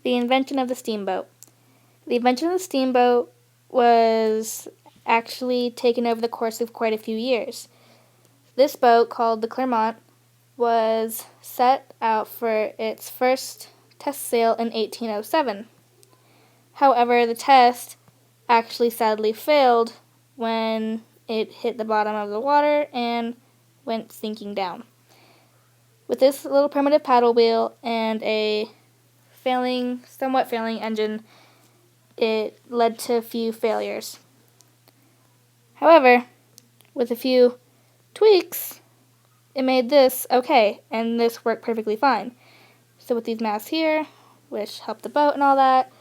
The invention of the steamboat. The invention of the steamboat was actually taken over the course of quite a few years. This boat, called the Clermont, was set out for its first test sail in 1807. However, the test actually sadly failed when it hit the bottom of the water and went sinking down. With this little primitive paddle wheel and a somewhat failing engine, it led to a few failures. However, with a few tweaks, it made this okay, and this worked perfectly fine. So with these masts here, which helped the boat and all that,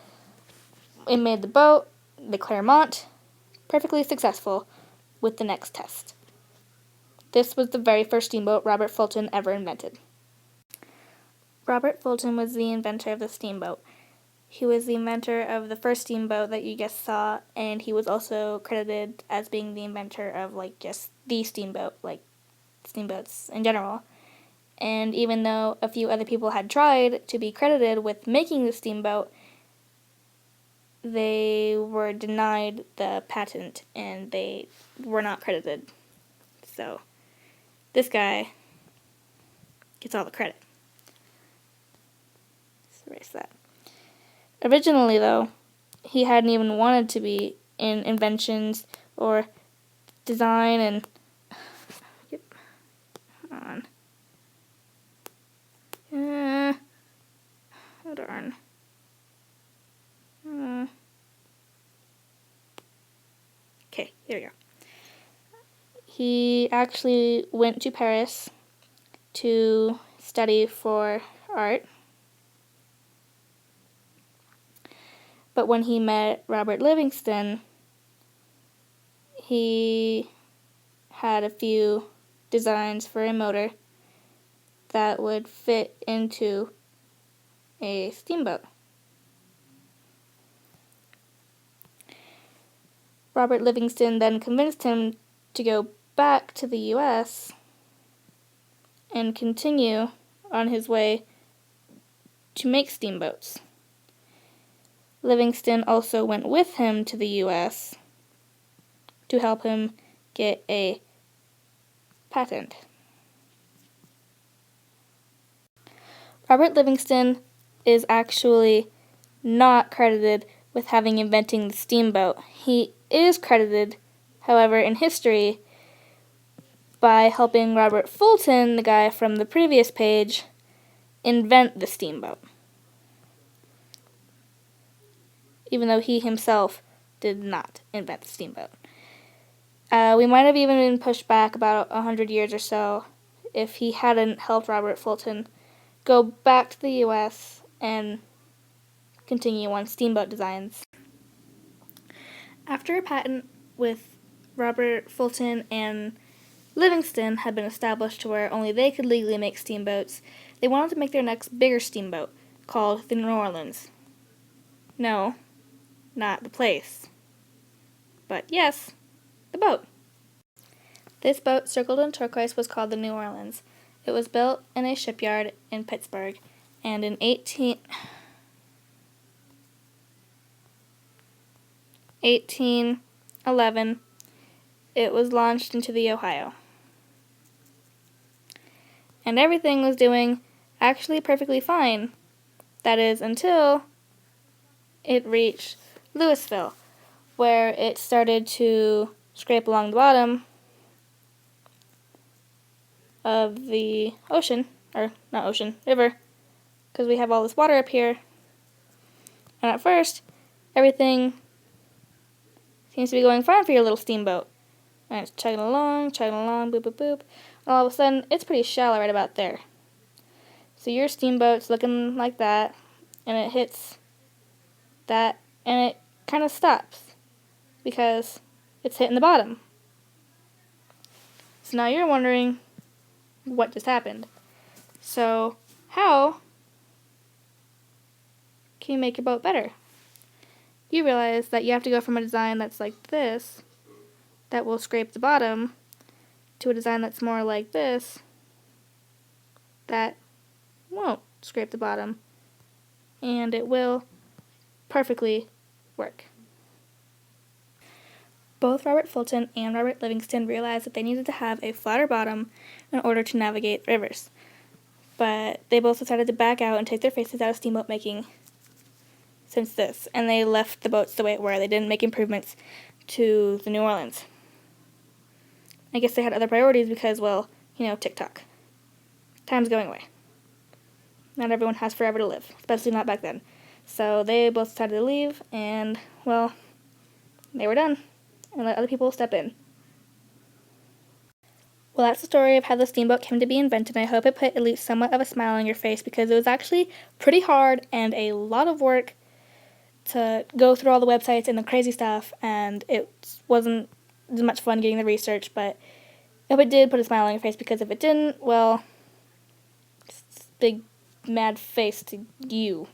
it made the boat, the Clermont, perfectly successful with the next test. This was the very first steamboat Robert Fulton ever invented. Robert Fulton was the inventor of the steamboat. He was the inventor of the first steamboat that you just saw, and he was also credited as being the inventor of, just the steamboat, steamboats in general. And even though a few other people had tried to be credited with making the steamboat, they were denied the patent, and they were not credited. So, this guy gets all the credit. Let's erase that. Originally, though, he hadn't even wanted to be in inventions or design and... Yep. Come on. Oh, darn. Okay, there we go. He actually went to Paris to study for art. But when he met Robert Livingston, he had a few designs for a motor that would fit into a steamboat. Robert Livingston then convinced him to go back to the U.S. and continue on his way to make steamboats. Livingston also went with him to the U.S. to help him get a patent. Robert Livingston is actually not credited with having invented the steamboat. He is credited, however, in history by helping Robert Fulton, the guy from the previous page, invent the steamboat, even though he himself did not invent the steamboat. We might have even been pushed back about 100 years or so if he hadn't helped Robert Fulton go back to the U.S. and continue on steamboat designs. After a patent with Robert Fulton and Livingston had been established to where only they could legally make steamboats, they wanted to make their next bigger steamboat, called the New Orleans. No, not the place, but yes, the boat. This boat, circled in turquoise, was called the New Orleans. It was built in a shipyard in Pittsburgh, and in 1811, it was launched into the Ohio. And everything was doing actually perfectly fine. That is, until it reached Louisville, where it started to scrape along the bottom of the river, because we have all this water up here. And at first, everything seems to be going fine for your little steamboat. And it's chugging along, boop, boop, boop. And all of a sudden, it's pretty shallow right about there. So your steamboat's looking like that, and it hits that, and it kind of stops because it's hitting the bottom. So now you're wondering what just happened. So how can you make your boat better? You realize that you have to go from a design that's like this, that will scrape the bottom, to a design that's more like this, that won't scrape the bottom and it will perfectly work. Both Robert Fulton and Robert Livingston realized that they needed to have a flatter bottom in order to navigate rivers, but they both decided to back out and take their faces out of steamboat making since this, and they left the boats the way it were. They didn't make improvements to the New Orleans. I guess they had other priorities because, well, TikTok. Time's going away. Not everyone has forever to live, especially not back then. So they both decided to leave, and, well, they were done, and let other people step in. Well, that's the story of how the steamboat came to be invented, and I hope it put at least somewhat of a smile on your face, because it was actually pretty hard and a lot of work to go through all the websites and the crazy stuff, and it wasn't as much fun getting the research, but I hope it did put a smile on your face, because if it didn't, well, big mad face to you.